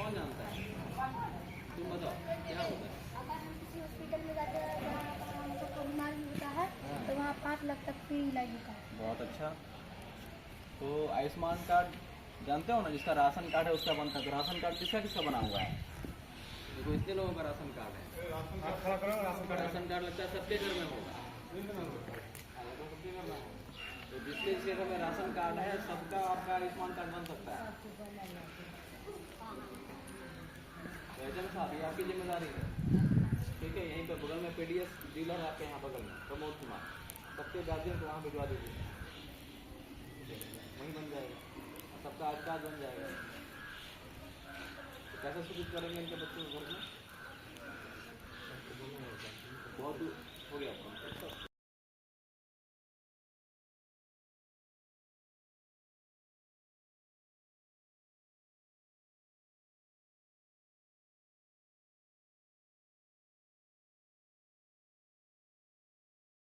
कौन जानता है? तुम बताओ क्या होता है? अगर हम किसी हॉस्पिटल में जाते हैं जहाँ पर हमको कोई बीमारी होता है हाँ। तो वहाँ 5 लाख तक फ्री इलाज होता है। बहुत अच्छा। तो आयुष्मान कार्ड जानते हो ना, जिसका राशन कार्ड है उसका बनता है। तो राशन कार्ड किसका किसका बना हुआ है? देखो इतने लोगों का राशन कार्ड है। राशन कार्ड लगता है सबके घर में होगा। तो जिसके जिसके घर में राशन कार्ड है सबका आपका आयुष्मान कार्ड बन सकता है। तो ऐसे में साहब ये आपकी जिम्मेदारी है, ठीक है। यहीं पर बगल में पीडीएस डीलर है आपके यहाँ बगल में, प्रमोद कुमार, सबके गार्जियन को वहाँ भिजवा दीजिए, वहीं बन जाएगा और सबका आज कार्ड बन जाएगा। तो कैसे सूचित करेंगे इनके बच्चों को घर में? बहुत हो गया आपका